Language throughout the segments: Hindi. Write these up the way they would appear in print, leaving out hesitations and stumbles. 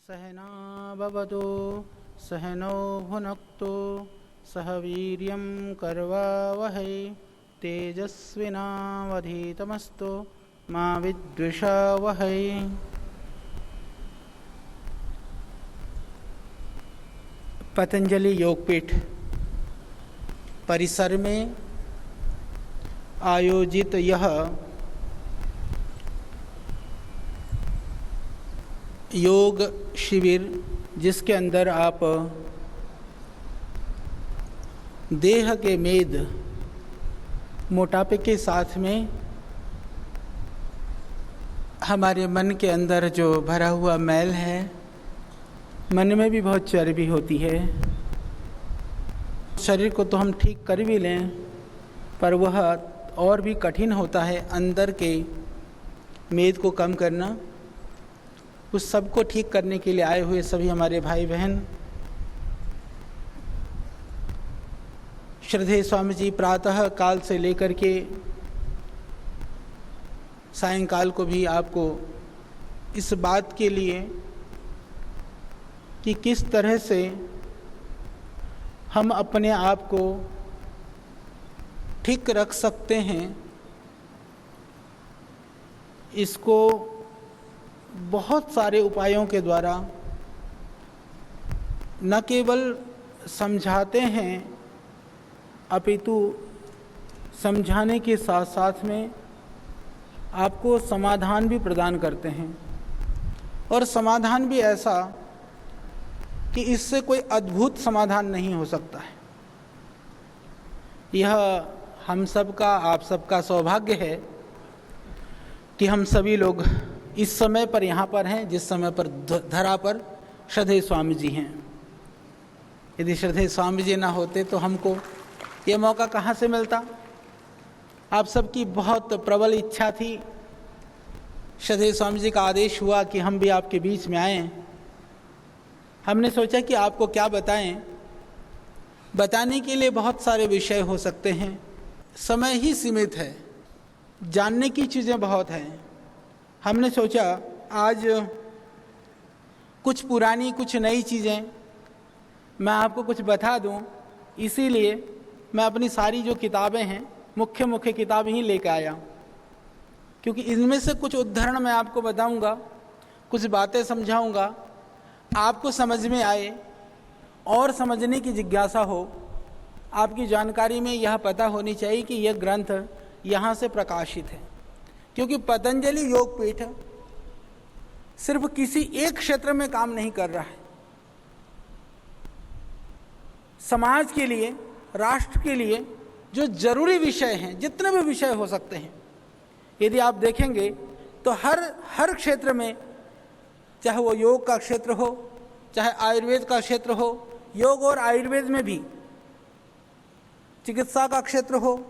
सहना भवतु सहनौ भुनक्तु सह वीर्यं करवावहै तेजस्विनावधीतमस्तु मा विद्विषावहै। पतंजलि योगपीठ परिसर में आयोजित यह योग शिविर, जिसके अंदर आप देह के मेद मोटापे के साथ में हमारे मन के अंदर जो भरा हुआ मैल है, मन में भी बहुत चर्बी होती है, शरीर को तो हम ठीक कर भी लें पर वह और भी कठिन होता है अंदर के मेद को कम करना। उस सब को ठीक करने के लिए आए हुए सभी हमारे भाई बहन, श्रद्धेय स्वामी जी प्रातः काल से लेकर के सायंकाल को भी आपको इस बात के लिए कि किस तरह से हम अपने आप को ठीक रख सकते हैं, इसको बहुत सारे उपायों के द्वारा न केवल समझाते हैं अपितु समझाने के साथ साथ में आपको समाधान भी प्रदान करते हैं, और समाधान भी ऐसा कि इससे कोई अद्भुत समाधान नहीं हो सकता है। यह हम सबका, आप सबका सौभाग्य है कि हम सभी लोग इस समय पर यहाँ पर हैं जिस समय पर धरा पर श्रद्धेय स्वामी जी हैं। यदि श्रद्धेय स्वामी जी ना होते तो हमको ये मौका कहाँ से मिलता। आप सबकी बहुत प्रबल इच्छा थी, श्रद्धेय स्वामी जी का आदेश हुआ कि हम भी आपके बीच में आएँ। हमने सोचा कि आपको क्या बताएं। बताने के लिए बहुत सारे विषय हो सकते हैं, समय ही सीमित है, जानने की चीज़ें बहुत हैं। हमने सोचा आज कुछ पुरानी कुछ नई चीज़ें मैं आपको कुछ बता दूं, इसीलिए मैं अपनी सारी जो किताबें हैं मुख्य मुख्य किताब ही लेकर आया, क्योंकि इनमें से कुछ उदाहरण मैं आपको बताऊंगा, कुछ बातें समझाऊंगा, आपको समझ में आए और समझने की जिज्ञासा हो। आपकी जानकारी में यह पता होनी चाहिए कि यह ग्रंथ यहाँ से प्रकाशित है, क्योंकि पतंजलि योगपीठ सिर्फ किसी एक क्षेत्र में काम नहीं कर रहा है। समाज के लिए, राष्ट्र के लिए जो जरूरी विषय हैं, जितने भी विषय हो सकते हैं, यदि आप देखेंगे तो हर क्षेत्र में, चाहे वो योग का क्षेत्र हो, चाहे आयुर्वेद का क्षेत्र हो, योग और आयुर्वेद में भी चिकित्सा का क्षेत्र हो,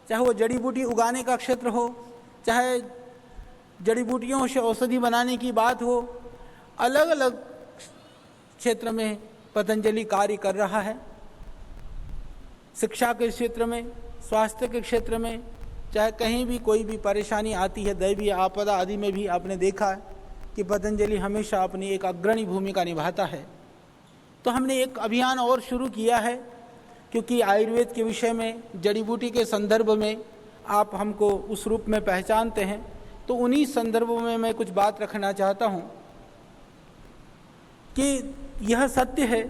चाहे वो जड़ी बूटी उगाने का क्षेत्र हो, चाहे जड़ी बूटियों से औषधि बनाने की बात हो, अलग अलग क्षेत्र में पतंजलि कार्य कर रहा है। शिक्षा के क्षेत्र में, स्वास्थ्य के क्षेत्र में, चाहे कहीं भी कोई भी परेशानी आती है, दैवीय आपदा आदि में भी आपने देखा है कि पतंजलि हमेशा अपनी एक अग्रणी भूमिका निभाता है। तो हमने एक अभियान और शुरू किया है, क्योंकि आयुर्वेद के विषय में, जड़ी बूटी के संदर्भ में आप हमको उस रूप में पहचानते हैं, तो उन्हीं संदर्भों में मैं कुछ बात रखना चाहता हूँ कि यह सत्य है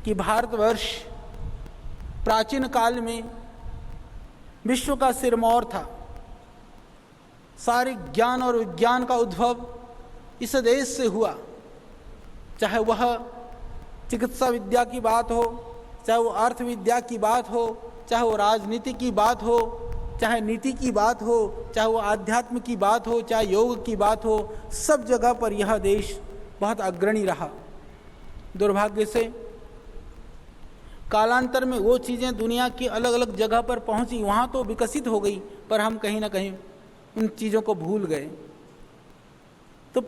कि भारतवर्ष प्राचीन काल में विश्व का सिरमौर था। सारे ज्ञान और विज्ञान का उद्भव इस देश से हुआ, चाहे वह चिकित्सा विद्या की बात हो, चाहे वो अर्थ विद्या की बात हो, चाहे वो राजनीति की बात हो, चाहे नीति की बात हो, चाहे वो आध्यात्म की बात हो, चाहे योग की बात हो, सब जगह पर यह देश बहुत अग्रणी रहा। दुर्भाग्य से कालांतर में वो चीज़ें दुनिया की अलग अलग जगह पर पहुंची, वहाँ तो विकसित हो गई, पर हम कहीं ना कहीं उन चीज़ों को भूल गए। तो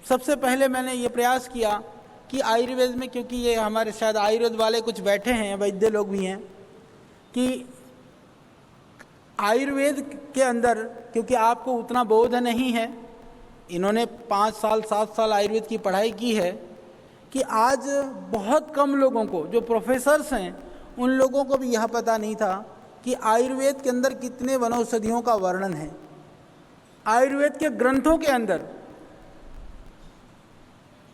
सबसे पहले मैंने ये प्रयास किया कि आयुर्वेद में, क्योंकि ये हमारे शायद आयुर्वेद वाले कुछ बैठे हैं, वैद्य लोग भी हैं, कि आयुर्वेद के अंदर, क्योंकि आपको उतना बोध नहीं है इन्होंने 5 साल 7 साल आयुर्वेद की पढ़ाई की है कि आज बहुत कम लोगों को, जो प्रोफेसर्स हैं उन लोगों को भी यह पता नहीं था कि आयुर्वेद के अंदर कितने वनौषधियों का वर्णन है। आयुर्वेद के ग्रंथों के अंदर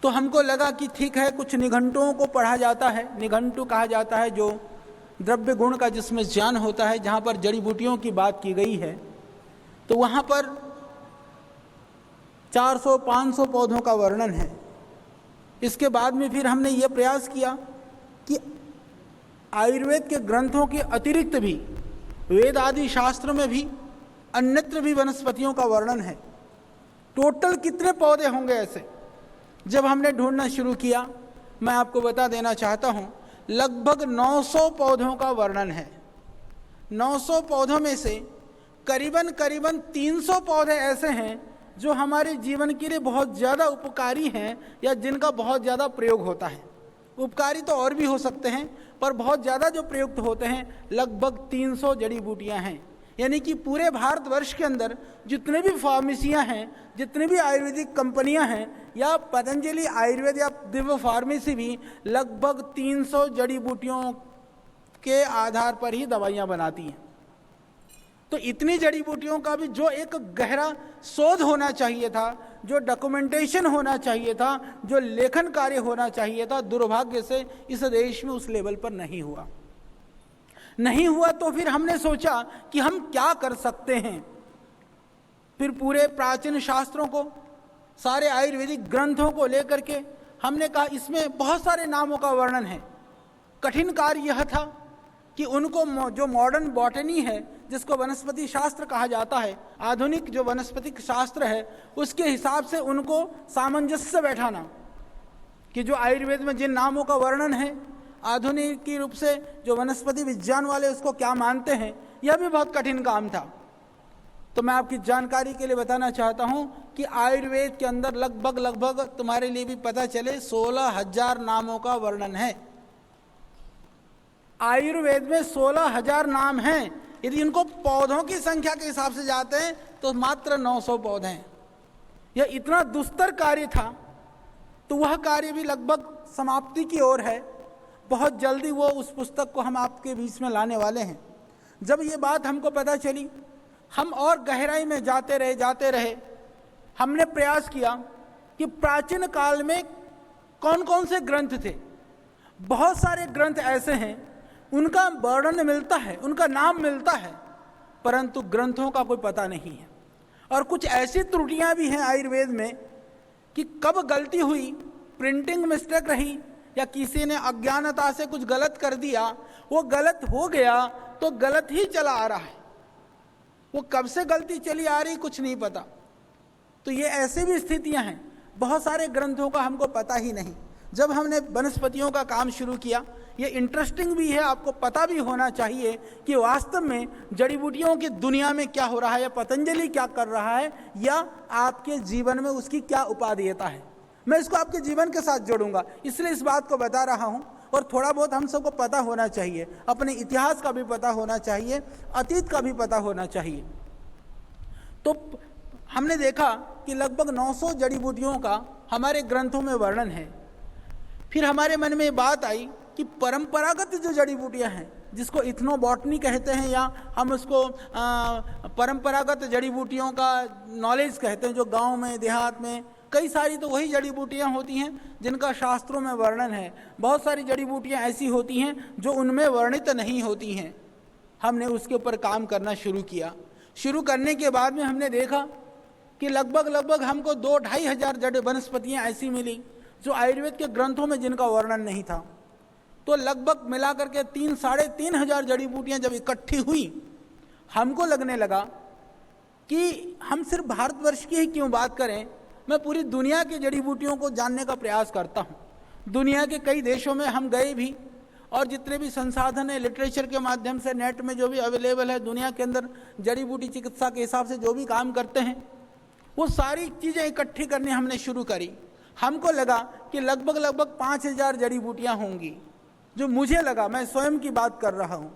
तो हमको लगा कि ठीक है, कुछ निघंटुओं को पढ़ा जाता है, निघंटु कहा जाता है जो द्रव्य गुण का जिसमें ज्ञान होता है, जहाँ पर जड़ी बूटियों की बात की गई है, तो वहाँ पर 400-500 पौधों का वर्णन है। इसके बाद में फिर हमने ये प्रयास किया कि आयुर्वेद के ग्रंथों के अतिरिक्त भी वेद आदि शास्त्र में भी अन्यत्र भी वनस्पतियों का वर्णन है। टोटल कितने पौधे होंगे ऐसे? जब हमने ढूंढना शुरू किया, मैं आपको बता देना चाहता हूँ, लगभग 900 पौधों का वर्णन है। 900 पौधों में से करीबन 300 पौधे ऐसे हैं जो हमारे जीवन के लिए बहुत ज़्यादा उपकारी हैं या जिनका बहुत ज़्यादा प्रयोग होता है। उपकारी तो और भी हो सकते हैं, पर बहुत ज़्यादा जो प्रयुक्त होते हैं लगभग 300 जड़ी बूटियाँ हैं। यानी कि पूरे भारतवर्ष के अंदर जितने भी फार्मेसियाँ हैं, जितनी भी आयुर्वेदिक कंपनियाँ हैं, या पतंजलि आयुर्वेद या दिव्य फार्मेसी भी लगभग 300 जड़ी बूटियों के आधार पर ही दवाइयाँ बनाती हैं। तो इतनी जड़ी बूटियों का भी जो एक गहरा शोध होना चाहिए था, जो डॉक्यूमेंटेशन होना चाहिए था, जो लेखन कार्य होना चाहिए था, दुर्भाग्य से इस देश में उस लेवल पर नहीं हुआ। तो फिर हमने सोचा कि हम क्या कर सकते हैं। फिर पूरे प्राचीन शास्त्रों को, सारे आयुर्वेदिक ग्रंथों को लेकर के हमने कहा इसमें बहुत सारे नामों का वर्णन है। कठिन कार्य यह था कि उनको जो मॉडर्न बॉटनी है, जिसको वनस्पति शास्त्र कहा जाता है, आधुनिक जो वनस्पतिक शास्त्र है, उसके हिसाब से उनको सामंजस्य बैठाना कि जो आयुर्वेद में जिन नामों का वर्णन है, आधुनिक की रूप से जो वनस्पति विज्ञान वाले उसको क्या मानते हैं, यह भी बहुत कठिन काम था। तो मैं आपकी जानकारी के लिए बताना चाहता हूं कि आयुर्वेद के अंदर लगभग तुम्हारे लिए भी पता चले 16,000 नामों का वर्णन है। आयुर्वेद में 16,000 नाम हैं। यदि इनको पौधों की संख्या के हिसाब से जाते हैं तो मात्र 900 पौधे हैं। यह इतना दुस्तर कार्य था, तो वह कार्य भी लगभग समाप्ति की ओर है। बहुत जल्दी वो उस पुस्तक को हम आपके बीच में लाने वाले हैं। जब ये बात हमको पता चली, हम और गहराई में जाते रहे। हमने प्रयास किया कि प्राचीन काल में कौन कौन से ग्रंथ थे। बहुत सारे ग्रंथ ऐसे हैं, उनका वर्णन मिलता है, उनका नाम मिलता है, परंतु ग्रंथों का कोई पता नहीं है। और कुछ ऐसी त्रुटियां भी हैं आयुर्वेद में कि कब गलती हुई, प्रिंटिंग मिस्टेक रही, या किसी ने अज्ञानता से कुछ गलत कर दिया, वो गलत हो गया तो गलत ही चला आ रहा है। वो कब से गलती चली आ रही कुछ नहीं पता। तो ये ऐसी भी स्थितियां हैं। बहुत सारे ग्रंथों का हमको पता ही नहीं। जब हमने वनस्पतियों का काम शुरू किया, ये इंटरेस्टिंग भी है, आपको पता भी होना चाहिए कि वास्तव में जड़ी बूटियों की दुनिया में क्या हो रहा है, या पतंजलि क्या कर रहा है, या आपके जीवन में उसकी क्या उपादेयता है। मैं इसको आपके जीवन के साथ जोड़ूंगा, इसलिए इस बात को बता रहा हूं। और थोड़ा बहुत हम सबको पता होना चाहिए, अपने इतिहास का भी पता होना चाहिए, अतीत का भी पता होना चाहिए। तो हमने देखा कि लगभग 900 जड़ी बूटियों का हमारे ग्रंथों में वर्णन है। फिर हमारे मन में बात आई कि परंपरागत जो जड़ी बूटियां हैं, जिसको इथनोबॉटनी कहते हैं, या हम उसको परंपरागत जड़ी बूटियों का नॉलेज कहते हैं, जो गांव में देहात में कई सारी तो वही जड़ी बूटियां होती हैं जिनका शास्त्रों में वर्णन है। बहुत सारी जड़ी बूटियां ऐसी होती हैं जो उनमें वर्णित नहीं होती हैं। हमने उसके ऊपर काम करना शुरू किया। शुरू करने के बाद में हमने देखा कि लगभग हमको 2-2.5 हजार जड़ वनस्पतियाँ ऐसी मिली जो आयुर्वेद के ग्रंथों में जिनका वर्णन नहीं था। तो लगभग मिलाकर के 3-3.5 हजार जड़ी बूटियाँ जब इकट्ठी हुई, हमको लगने लगा कि हम सिर्फ भारतवर्ष की ही क्यों बात करें, मैं पूरी दुनिया की जड़ी बूटियों को जानने का प्रयास करता हूँ। दुनिया के कई देशों में हम गए भी, और जितने भी संसाधन है लिटरेचर के माध्यम से, नेट में जो भी अवेलेबल है, दुनिया के अंदर जड़ी बूटी चिकित्सा के हिसाब से जो भी काम करते हैं, वो सारी चीज़ें इकट्ठी करनी हमने शुरू करी। हमको लगा कि लगभग 5,000 जड़ी बूटियाँ होंगी, जो मुझे लगा, मैं स्वयं की बात कर रहा हूँ।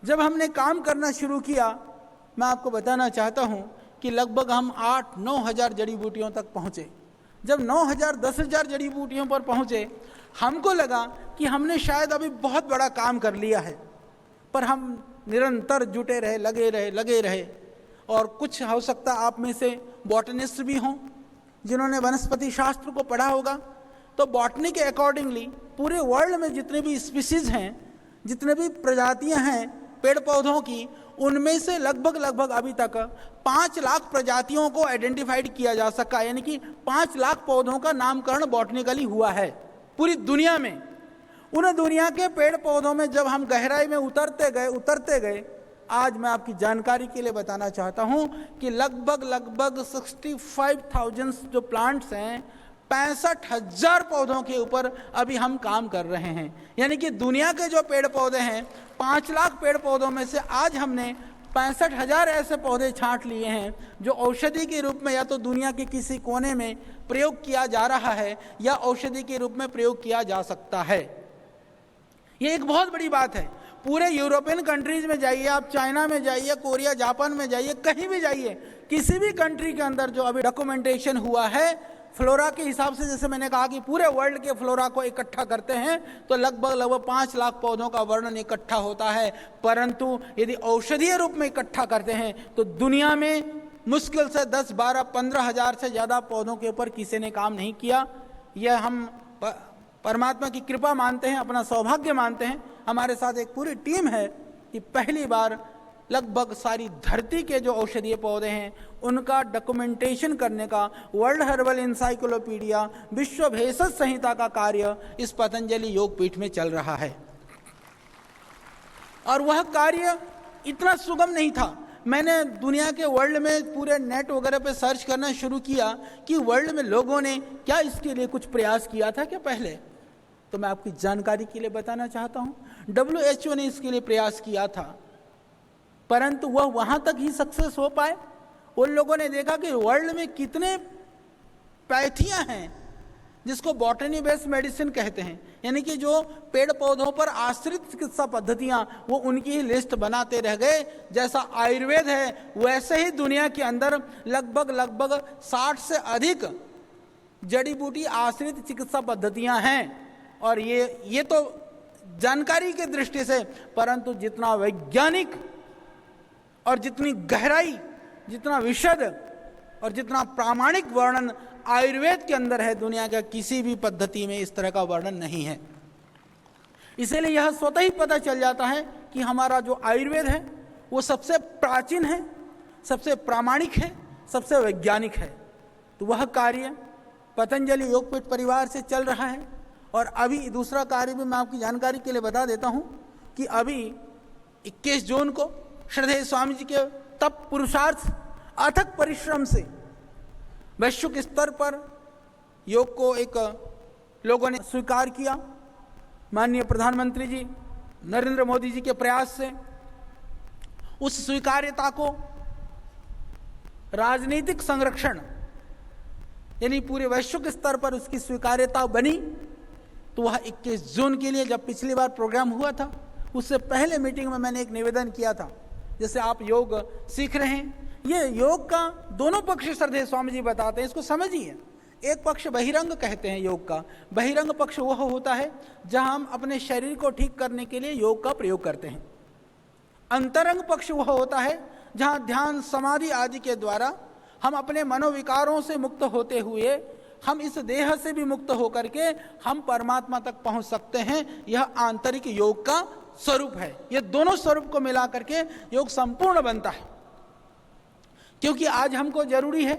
जब हमने काम करना शुरू किया, मैं आपको बताना चाहता हूँ कि लगभग हम 8-9 हज़ार जड़ी बूटियों तक पहुँचे। जब 9,000 10,000 जड़ी बूटियों पर पहुँचे, हमको लगा कि हमने शायद अभी बहुत बड़ा काम कर लिया है, पर हम निरंतर जुटे रहे, लगे रहे। और कुछ हो सकता आप में से बॉटनिस्ट भी हों जिन्होंने वनस्पति शास्त्र को पढ़ा होगा, तो बॉटनी के अकॉर्डिंगली पूरे वर्ल्ड में जितने भी स्पीसीज हैं, जितने भी प्रजातियां हैं पेड़ पौधों की, उनमें से लगभग अभी तक 5 लाख प्रजातियों को आइडेंटिफाइड किया जा सका, यानी कि 5 लाख पौधों का नामकरण बॉटनिकली हुआ है पूरी दुनिया में। उन दुनिया के पेड़ पौधों में जब हम गहराई में उतरते गए, आज मैं आपकी जानकारी के लिए बताना चाहता हूं कि लगभग 65,000 जो प्लांट्स हैं, 65,000 पौधों के ऊपर अभी हम काम कर रहे हैं। यानी कि दुनिया के जो पेड़ पौधे हैं, 5 लाख पेड़ पौधों में से आज हमने 65,000 ऐसे पौधे छांट लिए हैं जो औषधि के रूप में या तो दुनिया के किसी कोने में प्रयोग किया जा रहा है या औषधि के रूप में प्रयोग किया जा सकता है। ये एक बहुत बड़ी बात है। पूरे यूरोपियन कंट्रीज में जाइए आप, चाइना में जाइए, कोरिया जापान में जाइए, कहीं भी जाइए, किसी भी कंट्री के अंदर जो अभी डॉक्यूमेंटेशन हुआ है फ्लोरा के हिसाब से, जैसे मैंने कहा कि पूरे वर्ल्ड के फ्लोरा को इकट्ठा करते हैं तो लगभग 5 लाख पौधों का वर्णन इकट्ठा होता है। परंतु यदि औषधीय रूप में इकट्ठा करते हैं तो दुनिया में मुश्किल से 10, 12, 15 हज़ार से ज़्यादा पौधों के ऊपर किसी ने काम नहीं किया। यह हम परमात्मा की कृपा मानते हैं, अपना सौभाग्य मानते हैं। हमारे साथ एक पूरी टीम है कि पहली बार लगभग सारी धरती के जो औषधीय पौधे हैं उनका डॉक्यूमेंटेशन करने का वर्ल्ड हर्बल इंसाइक्लोपीडिया, विश्व भेषज संहिता का कार्य इस पतंजलि योगपीठ में चल रहा है। और वह कार्य इतना सुगम नहीं था। मैंने दुनिया के वर्ल्ड में पूरे नेट वगैरह पे सर्च करना शुरू किया कि वर्ल्ड में लोगों ने क्या इसके लिए कुछ प्रयास किया था क्या पहले, तो मैं आपकी जानकारी के लिए बताना चाहता हूं। WHO ने इसके लिए प्रयास किया था, परंतु वह वहां तक ही सक्सेस हो पाए। उन लोगों ने देखा कि वर्ल्ड में कितने पैथियां हैं जिसको बॉटनी बेस्ड मेडिसिन कहते हैं, यानी कि जो पेड़ पौधों पर आश्रित चिकित्सा पद्धतियां, वो उनकी ही लिस्ट बनाते रह गए। जैसा आयुर्वेद है वैसे ही दुनिया के अंदर लगभग 60 से अधिक जड़ी बूटी आश्रित चिकित्सा पद्धतियां हैं। और ये तो जानकारी की दृष्टि से, परंतु जितना वैज्ञानिक और जितनी गहराई, जितना विशद और जितना प्रामाणिक वर्णन आयुर्वेद के अंदर है, दुनिया का किसी भी पद्धति में इस तरह का वर्णन नहीं है। इसलिए यह स्वतः ही पता चल जाता है कि हमारा जो आयुर्वेद है वो सबसे प्राचीन है, सबसे प्रामाणिक है, सबसे वैज्ञानिक है। तो वह कार्य पतंजलि योगपीठ परिवार से चल रहा है। और अभी दूसरा कार्य भी मैं आपकी जानकारी के लिए बता देता हूं कि अभी 21 जून को श्रद्धेय स्वामी जी के तप पुरुषार्थ अथक परिश्रम से वैश्विक स्तर पर योग को एक लोगों ने स्वीकार किया। माननीय प्रधानमंत्री जी नरेंद्र मोदी जी के प्रयास से उस स्वीकार्यता को राजनीतिक संरक्षण, यानी पूरे वैश्विक स्तर पर उसकी स्वीकार्यता बनी। तो वह 21 जून के लिए, जब पिछली बार प्रोग्राम हुआ था उससे पहले मीटिंग में मैंने एक निवेदन किया था, जैसे आप योग सीख रहे हैं, ये योग का दोनों पक्ष श्रद्धेय स्वामी जी बताते हैं, इसको समझिए। एक पक्ष बहिरंग कहते हैं योग का। बहिरंग पक्ष वह होता है जहां हम अपने शरीर को ठीक करने के लिए योग का प्रयोग करते हैं। अंतरंग पक्ष वह होता है जहां ध्यान, समाधि आदि के द्वारा हम अपने मनोविकारों से मुक्त होते हुए, हम इस देह से भी मुक्त होकर के हम परमात्मा तक पहुंच सकते हैं। यह आंतरिक योग का स्वरूप है। यह दोनों स्वरूप को मिला करके योग संपूर्ण बनता है। क्योंकि आज हमको जरूरी है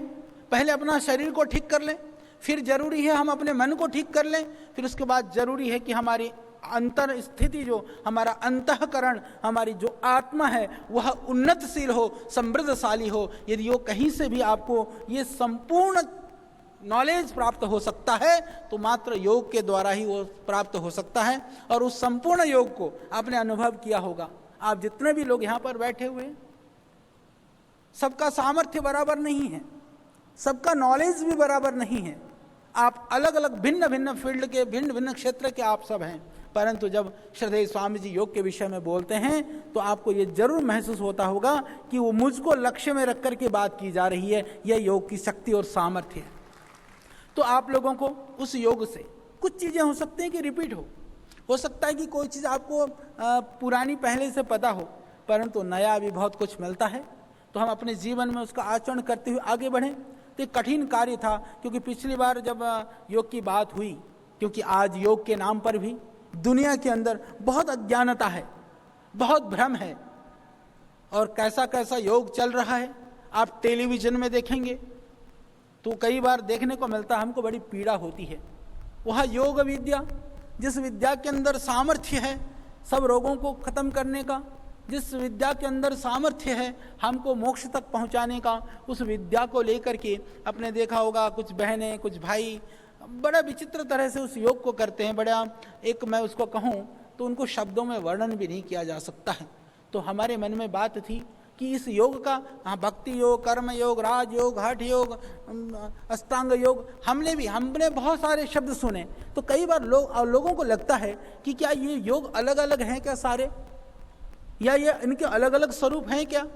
पहले अपना शरीर को ठीक कर लें, फिर जरूरी है हम अपने मन को ठीक कर लें, फिर उसके बाद जरूरी है कि हमारी अंतर स्थिति, जो हमारा अंतःकरण, हमारी जो आत्मा है वह उन्नतशील हो, समृद्धशाली हो। यदि योग कहीं से भी आपको ये संपूर्ण नॉलेज प्राप्त हो सकता है तो मात्र योग के द्वारा ही वो प्राप्त हो सकता है। और उस संपूर्ण योग को आपने अनुभव किया होगा। आप जितने भी लोग यहाँ पर बैठे हुए हैं, सबका सामर्थ्य बराबर नहीं है, सबका नॉलेज भी बराबर नहीं है। आप अलग अलग भिन्न भिन्न फील्ड के, भिन्न भिन्न क्षेत्र के आप सब हैं। परंतु जब श्रद्धेय स्वामी जी योग के विषय में बोलते हैं तो आपको ये जरूर महसूस होता होगा कि वो मुझको लक्ष्य में रख कर के बात की जा रही है। यह योग की शक्ति और सामर्थ्य है। तो आप लोगों को उस योग से कुछ चीज़ें हो सकती हैं कि रिपीट हो सकता है कि कोई चीज़ आपको पुरानी पहले से पता हो, परंतु नया भी बहुत कुछ मिलता है। तो हम अपने जीवन में उसका आचरण करते हुए आगे बढ़ें। तो एक कठिन कार्य था, क्योंकि पिछली बार जब योग की बात हुई, क्योंकि आज योग के नाम पर भी दुनिया के अंदर बहुत अज्ञानता है, बहुत भ्रम है, और कैसा कैसा योग चल रहा है आप टेलीविजन में देखेंगे तो कई बार देखने को मिलता है, हमको बड़ी पीड़ा होती है। वह योग विद्या, जिस विद्या के अंदर सामर्थ्य है सब रोगों को खत्म करने का, जिस विद्या के अंदर सामर्थ्य है हमको मोक्ष तक पहुंचाने का, उस विद्या को लेकर के अपने देखा होगा कुछ बहनें कुछ भाई बड़ा विचित्र तरह से उस योग को करते हैं। बड़ा एक मैं उसको कहूँ तो उनको शब्दों में वर्णन भी नहीं किया जा सकता है। तो हमारे मन में बात थी कि इस योग का भक्ति योग, कर्म योग, राज योग, हठ योग, अष्टांग योग, हमने बहुत सारे शब्द सुने। तो कई बार लोगों को लगता है कि क्या ये योग अलग अलग हैं क्या सारे, या ये इनके अलग अलग स्वरूप हैं क्या।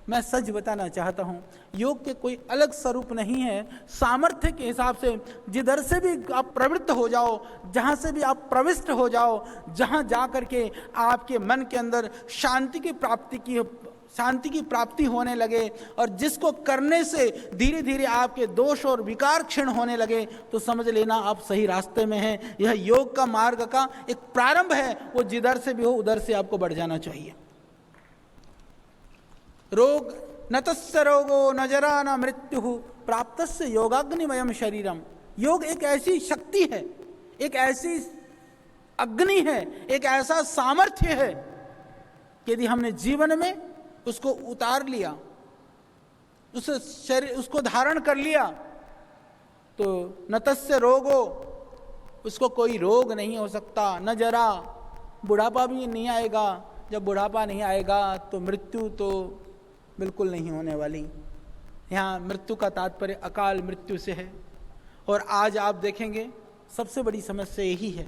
मैं सच बताना चाहता हूँ, योग के कोई अलग स्वरूप नहीं है। सामर्थ्य के हिसाब से जिधर से भी आप प्रवृत्त हो जाओ, जहाँ से भी आप प्रविष्ट हो जाओ, जहाँ जा करके आपके मन के अंदर शांति की प्राप्ति होने लगे, और जिसको करने से धीरे धीरे आपके दोष और विकार क्षीण होने लगे, तो समझ लेना आप सही रास्ते में हैं। यह योग का मार्ग का एक प्रारंभ है, वो जिधर से भी हो उधर से आपको बढ़ जाना चाहिए। रोग न तस्य रोगो न जरा न मृत्यु प्राप्तस्य योगाग्निमयम शरीरम। योग एक ऐसी शक्ति है, एक ऐसी अग्नि है, एक ऐसा सामर्थ्य है कि यदि हमने जीवन में उसको उतार लिया, उस शरीर उसको धारण कर लिया, तो न तस्य रोगो, उसको कोई रोग नहीं हो सकता, न जरा, बुढ़ापा भी नहीं आएगा। जब बुढ़ापा नहीं आएगा तो मृत्यु तो बिल्कुल नहीं होने वाली। यहाँ मृत्यु का तात्पर्य अकाल मृत्यु से है। और आज आप देखेंगे सबसे बड़ी समस्या यही है,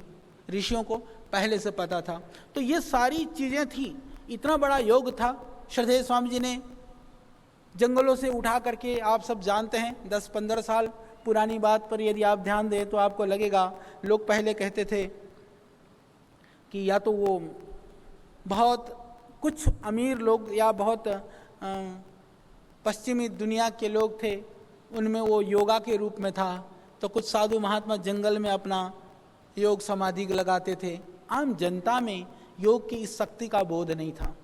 ऋषियों को पहले से पता था। तो ये सारी चीज़ें थी, इतना बड़ा योग था। श्रद्धेय स्वामी जी ने जंगलों से उठा करके, आप सब जानते हैं 10-15 साल पुरानी बात पर यदि आप ध्यान दें तो आपको लगेगा, लोग पहले कहते थे कि या तो वो बहुत कुछ अमीर लोग या बहुत पश्चिमी दुनिया के लोग थे, उनमें वो योगा के रूप में था। तो कुछ साधु महात्मा जंगल में अपना योग समाधि लगाते थे। आम जनता में योग की इस शक्ति का बोध नहीं था।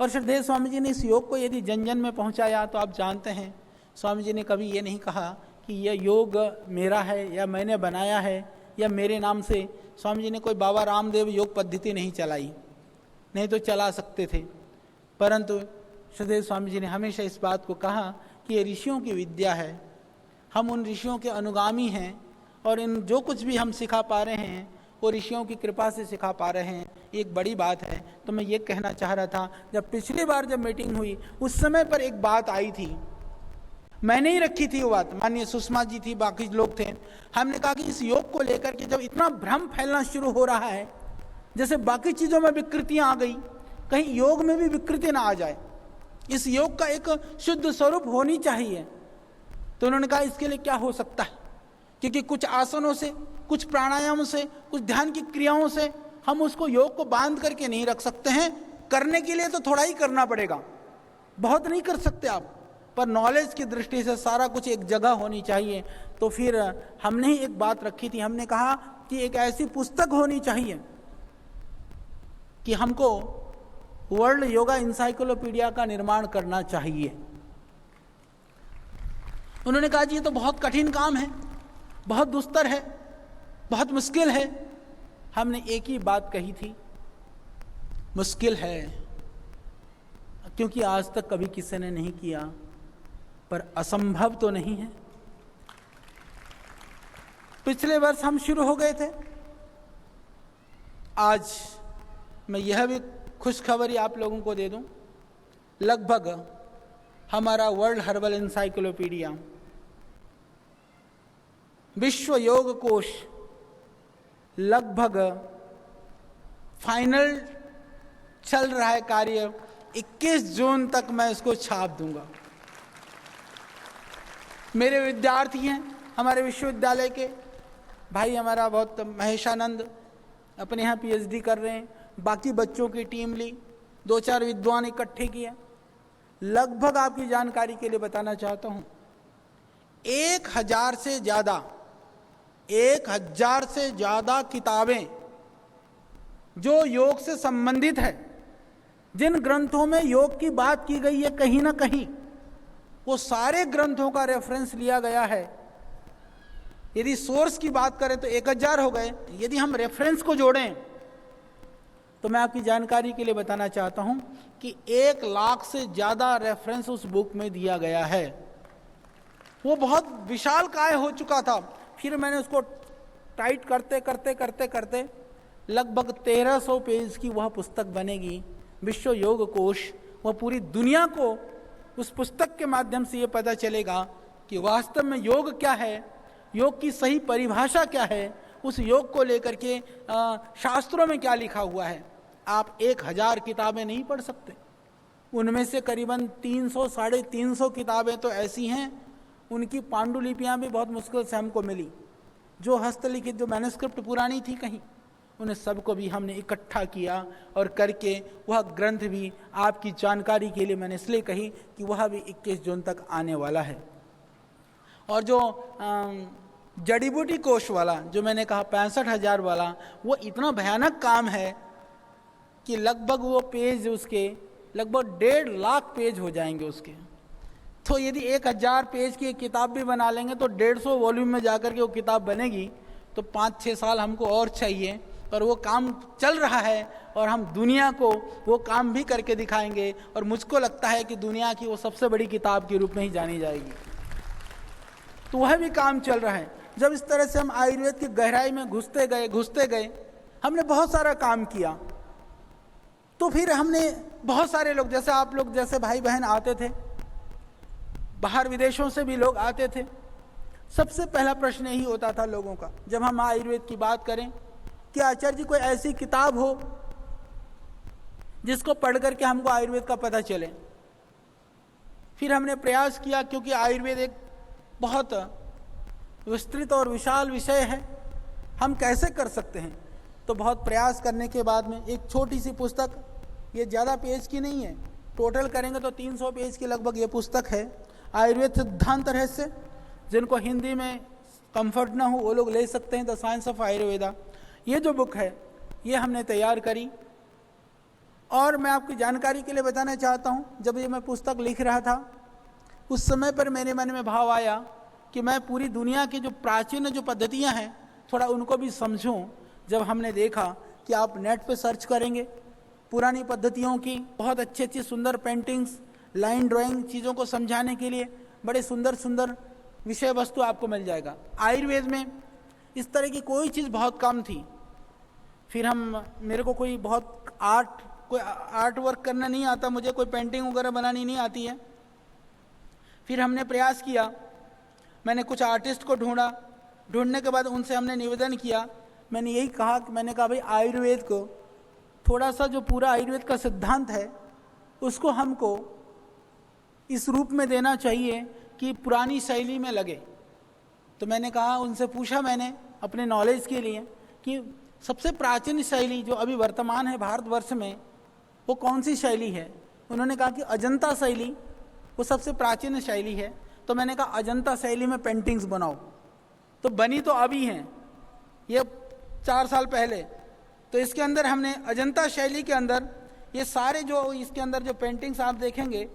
और श्रद्धेय स्वामी जी ने इस योग को यदि जन जन में पहुंचाया, तो आप जानते हैं स्वामी जी ने कभी ये नहीं कहा कि यह योग मेरा है या मैंने बनाया है या मेरे नाम से। स्वामी जी ने कोई बाबा रामदेव योग पद्धति नहीं चलाई, नहीं तो चला सकते थे, परंतु श्रद्धेय स्वामी जी ने हमेशा इस बात को कहा कि ये ऋषियों की विद्या है, हम उन ऋषियों के अनुगामी हैं, और इन जो कुछ भी हम सिखा पा रहे हैं वो ऋषियों की कृपा से सिखा पा रहे हैं। एक बड़ी बात है। तो मैं ये कहना चाह रहा था, जब पिछली बार जब मीटिंग हुई उस समय पर एक बात आई थी, मैंने ही रखी थी वो बात, माननीय सुषमा जी थी, बाकी लोग थे। हमने कहा कि इस योग को लेकर के जब इतना भ्रम फैलना शुरू हो रहा है, जैसे बाकी चीज़ों में विकृतियाँ आ गई, कहीं योग में भी विकृति ना आ जाए, इस योग का एक शुद्ध स्वरूप होनी चाहिए। तो उन्होंने कहा इसके लिए क्या हो सकता है, क्योंकि कुछ आसनों से, कुछ प्राणायाम से, कुछ ध्यान की क्रियाओं से हम उसको योग को बांध करके नहीं रख सकते हैं। करने के लिए तो थोड़ा ही करना पड़ेगा, बहुत नहीं कर सकते आप, पर नॉलेज की दृष्टि से सारा कुछ एक जगह होनी चाहिए। तो फिर हमने ही एक बात रखी थी, हमने कहा कि एक ऐसी पुस्तक होनी चाहिए कि हमको वर्ल्ड योगा इंसाइक्लोपीडिया का निर्माण करना चाहिए। उन्होंने कहा जी ये तो बहुत कठिन काम है, बहुत दुस्तर है, बहुत मुश्किल है। हमने एक ही बात कही थी, मुश्किल है क्योंकि आज तक कभी किसी ने नहीं किया, पर असंभव तो नहीं है। पिछले वर्ष हम शुरू हो गए थे। आज मैं यह भी खुशखबरी आप लोगों को दे दूं, लगभग हमारा वर्ल्ड हर्बल इंसाइक्लोपीडिया, विश्व योग कोश लगभग फाइनल चल रहा है कार्य, 21 जून तक मैं इसको छाप दूंगा। मेरे विद्यार्थी हैं हमारे विश्वविद्यालय के, भाई हमारा बहुत महेशानंद अपने यहाँ पीएचडी कर रहे हैं, बाकी बच्चों की टीम ली, 2-4 विद्वान इकट्ठे किए। लगभग आपकी जानकारी के लिए बताना चाहता हूँ 1000 से ज़्यादा किताबें जो योग से संबंधित है, जिन ग्रंथों में योग की बात की गई है कहीं ना कहीं, वो सारे ग्रंथों का रेफरेंस लिया गया है। यदि सोर्स की बात करें तो 1000 हो गए, यदि हम रेफरेंस को जोड़ें तो मैं आपकी जानकारी के लिए बताना चाहता हूं कि 1 लाख से ज़्यादा रेफरेंस उस बुक में दिया गया है। वो बहुत विशाल काय हो चुका था। फिर मैंने उसको टाइट करते करते करते करते लगभग 1300 पेज की वह पुस्तक बनेगी, विश्व योग कोश। वह पूरी दुनिया को उस पुस्तक के माध्यम से ये पता चलेगा कि वास्तव में योग क्या है, योग की सही परिभाषा क्या है, उस योग को लेकर के शास्त्रों में क्या लिखा हुआ है। आप 1000 किताबें नहीं पढ़ सकते, उनमें से करीबन 300-350 किताबें तो ऐसी हैं, उनकी पांडुलिपियाँ भी बहुत मुश्किल से हमको मिली, जो हस्तलिखित जो मैन्युस्क्रिप्ट पुरानी थी कहीं, उन्हें सबको भी हमने इकट्ठा किया और करके वह ग्रंथ भी आपकी जानकारी के लिए मैंने इसलिए कही कि वह भी 21 जून तक आने वाला है। और जो जड़ी बूटी कोश वाला जो मैंने कहा 65,000 वाला, वो इतना भयानक काम है कि लगभग वो पेज उसके लगभग 1.5 लाख पेज हो जाएंगे उसके। तो यदि 1000 पेज की एक किताब भी बना लेंगे तो 150 वॉल्यूम में जाकर के वो किताब बनेगी, तो 5-6 साल हमको और चाहिए। पर वो काम चल रहा है और हम दुनिया को वो काम भी करके दिखाएंगे, और मुझको लगता है कि दुनिया की वो सबसे बड़ी किताब के रूप में ही जानी जाएगी। तो वह भी काम चल रहा है। जब इस तरह से हम आयुर्वेद की गहराई में घुसते गए, हमने बहुत सारा काम किया। तो फिर हमने बहुत सारे लोग, जैसे आप लोग जैसे भाई बहन आते थे, बाहर विदेशों से भी लोग आते थे। सबसे पहला प्रश्न यही होता था लोगों का, जब हम आयुर्वेद की बात करें, कि आचार्य जी कोई ऐसी किताब हो जिसको पढ़ करके हमको आयुर्वेद का पता चले। फिर हमने प्रयास किया, क्योंकि आयुर्वेद एक बहुत विस्तृत और विशाल विषय है, हम कैसे कर सकते हैं। तो बहुत प्रयास करने के बाद में एक छोटी सी पुस्तक, ये ज़्यादा पेज की नहीं है, टोटल करेंगे तो 300 पेज की लगभग ये पुस्तक है, आयुर्वेद सिद्धांत रहस्य। जिनको हिंदी में कंफर्ट ना हो वो लोग ले सकते हैं, द साइंस ऑफ आयुर्वेदा। ये जो बुक है ये हमने तैयार करी। और मैं आपकी जानकारी के लिए बताना चाहता हूँ, जब ये मैं पुस्तक लिख रहा था उस समय पर मेरे मन में भाव आया कि मैं पूरी दुनिया की जो प्राचीन जो पद्धतियाँ हैं थोड़ा उनको भी समझूं। जब हमने देखा कि आप नेट पे सर्च करेंगे पुरानी पद्धतियों की, बहुत अच्छी अच्छी सुंदर पेंटिंग्स, लाइन ड्राइंग, चीज़ों को समझाने के लिए बड़े सुंदर सुंदर विषय वस्तु आपको मिल जाएगा। आयुर्वेद में इस तरह की कोई चीज़ बहुत कम थी। फिर मेरे को कोई आर्ट वर्क करना नहीं आता, मुझे कोई पेंटिंग वगैरह बनानी नहीं आती है। फिर हमने प्रयास किया, मैंने कुछ आर्टिस्ट को ढूंढने के बाद उनसे हमने निवेदन किया। मैंने यही कहा कि मैंने कहा भाई आयुर्वेद को थोड़ा सा जो पूरा आयुर्वेद का सिद्धांत है उसको हमको इस रूप में देना चाहिए कि पुरानी शैली में लगे। तो मैंने कहा, उनसे पूछा मैंने अपने नॉलेज के लिए कि सबसे प्राचीन शैली जो अभी वर्तमान है भारतवर्ष में वो कौन सी शैली है। उन्होंने कहा कि अजंता शैली वो सबसे प्राचीन शैली है। तो मैंने कहा अजंता शैली में पेंटिंग्स बनाओ। तो बनी तो अभी हैं, ये 4 साल पहले। तो इसके अंदर हमने अजंता शैली के अंदर ये सारे जो इसके अंदर जो पेंटिंग्स आप देखेंगे,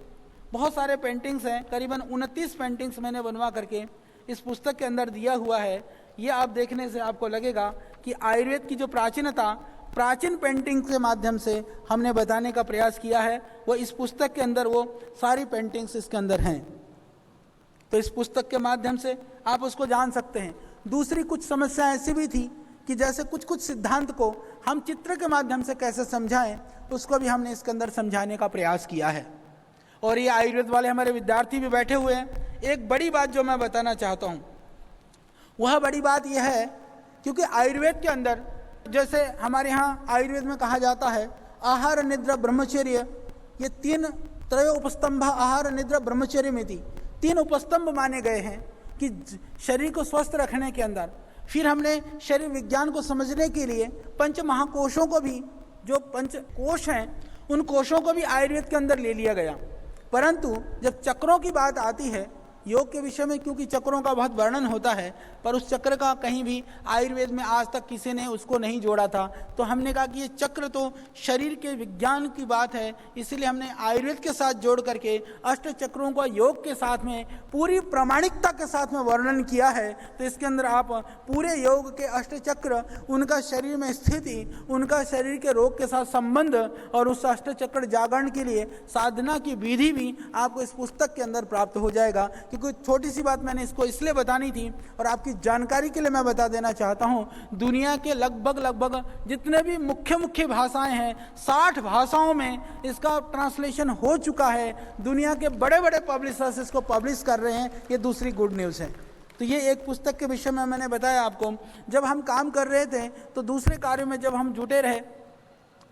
बहुत सारे पेंटिंग्स हैं, करीबन 29 पेंटिंग्स मैंने बनवा करके इस पुस्तक के अंदर दिया हुआ है। ये आप देखने से आपको लगेगा कि आयुर्वेद की जो प्राचीनता प्राचीन पेंटिंग के माध्यम से हमने बताने का प्रयास किया है। वो इस पुस्तक के अंदर वो सारी पेंटिंग्स इसके अंदर हैं। तो इस पुस्तक के माध्यम से आप उसको जान सकते हैं। दूसरी कुछ समस्या ऐसी भी थी कि जैसे कुछ सिद्धांत को हम चित्र के माध्यम से कैसे समझाएं, उसको भी हमने इसके अंदर समझाने का प्रयास किया है। और ये आयुर्वेद वाले हमारे विद्यार्थी भी बैठे हुए हैं। एक बड़ी बात जो मैं बताना चाहता हूँ, वह बड़ी बात यह है, क्योंकि आयुर्वेद के अंदर जैसे हमारे यहाँ आयुर्वेद में कहा जाता है आहार निद्रा ब्रह्मचर्य, ये 3 त्रय उपस्तंभ आहार निद्रा ब्रह्मचर्य में थी, 3 उपस्तंभ माने गए हैं कि शरीर को स्वस्थ रखने के अंदर। फिर हमने शरीर विज्ञान को समझने के लिए पंच महाकोशों को भी, जो पंच कोश हैं उन कोशों को भी आयुर्वेद के अंदर ले लिया गया। परंतु जब चक्रों की बात आती है योग के विषय में, क्योंकि चक्रों का बहुत वर्णन होता है, पर उस चक्र का कहीं भी आयुर्वेद में आज तक किसी ने उसको नहीं जोड़ा था, तो हमने कहा कि ये चक्र तो शरीर के विज्ञान की बात है, इसलिए हमने आयुर्वेद के साथ जोड़ करके अष्ट चक्रों का योग के साथ में पूरी प्रामाणिकता के साथ में वर्णन किया है। तो इसके अंदर आप पूरे योग के अष्ट चक्र, उनका शरीर में स्थिति, उनका शरीर के रोग के साथ संबंध और उस अष्ट चक्र जागरण के लिए साधना की विधि भी आपको इस पुस्तक के अंदर प्राप्त हो जाएगा। कोई छोटी सी बात मैंने इसको इसलिए बतानी थी और आपकी जानकारी के लिए मैं बता देना चाहता हूं, दुनिया के लगभग जितने भी मुख्य भाषाएं हैं 60 भाषाओं में इसका ट्रांसलेशन हो चुका है। दुनिया के बड़े बड़े पब्लिशर्स इसको पब्लिश कर रहे हैं, ये दूसरी गुड न्यूज़ है। तो ये एक पुस्तक के विषय में मैंने बताया आपको। जब हम काम कर रहे थे तो दूसरे कार्यों में जब हम जुटे रहे,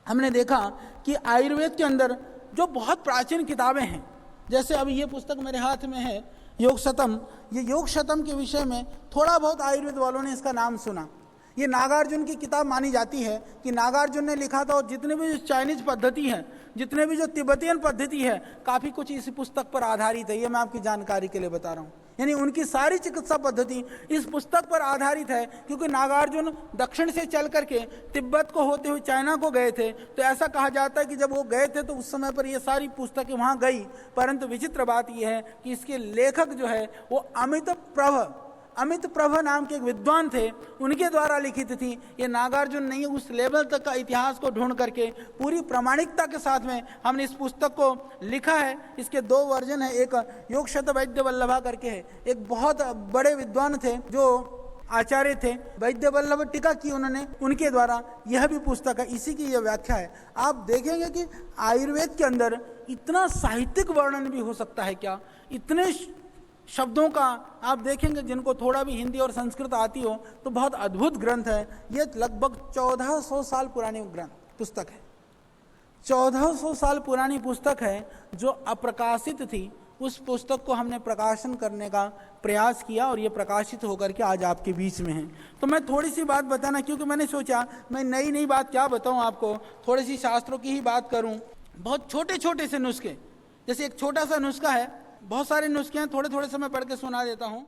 हमने देखा कि आयुर्वेद के अंदर जो बहुत प्राचीन किताबें हैं, जैसे अभी ये पुस्तक मेरे हाथ में है योग शतम, ये योग शतम के विषय में थोड़ा बहुत आयुर्वेद वालों ने इसका नाम सुना। ये नागार्जुन की किताब मानी जाती है कि नागार्जुन ने लिखा था, और जितने भी जो चाइनीज पद्धति है, जितने भी जो तिब्बतियन पद्धति है, काफ़ी कुछ इसी पुस्तक पर आधारित है। ये मैं आपकी जानकारी के लिए बता रहा हूँ, यानी उनकी सारी चिकित्सा पद्धति इस पुस्तक पर आधारित है। क्योंकि नागार्जुन दक्षिण से चल करके तिब्बत को होते हुए चाइना को गए थे, तो ऐसा कहा जाता है कि जब वो गए थे तो उस समय पर ये सारी पुस्तकें वहाँ गई। परंतु विचित्र बात यह है कि इसके लेखक जो है वो अमित प्रभ नाम के एक विद्वान थे, उनके द्वारा लिखित थी। ये नागार्जुन नहीं, उस लेवल तक का इतिहास को ढूंढ करके पूरी प्रामाणिकता के साथ में हमने इस पुस्तक को लिखा है। इसके 2 वर्जन है, एक योग शत वैद्य वल्लभा करके है, एक बहुत बड़े विद्वान थे जो आचार्य थे, वैद्य वल्लभ टीका की उन्होंने, उनके द्वारा यह भी पुस्तक है, इसी की यह व्याख्या है। आप देखेंगे कि आयुर्वेद के अंदर इतना साहित्यिक वर्णन भी हो सकता है क्या, इतने शब्दों का आप देखेंगे जिनको थोड़ा भी हिंदी और संस्कृत आती हो तो बहुत अद्भुत ग्रंथ है। ये लगभग 1400 साल पुरानी पुस्तक है, 1400 साल पुरानी पुस्तक है जो अप्रकाशित थी। उस पुस्तक को हमने प्रकाशन करने का प्रयास किया और ये प्रकाशित होकर के आज आपके बीच में है। तो मैं थोड़ी सी बात बताना, क्योंकि मैंने सोचा मैं नई बात क्या बताऊं आपको, थोड़ी सी शास्त्रों की ही बात करूं। बहुत छोटे से नुस्खे, जैसे एक छोटा सा नुस्खा है, बहुत सारे नुस्खे हैं, थोड़े से मैं पढ़ के सुना देता हूँ।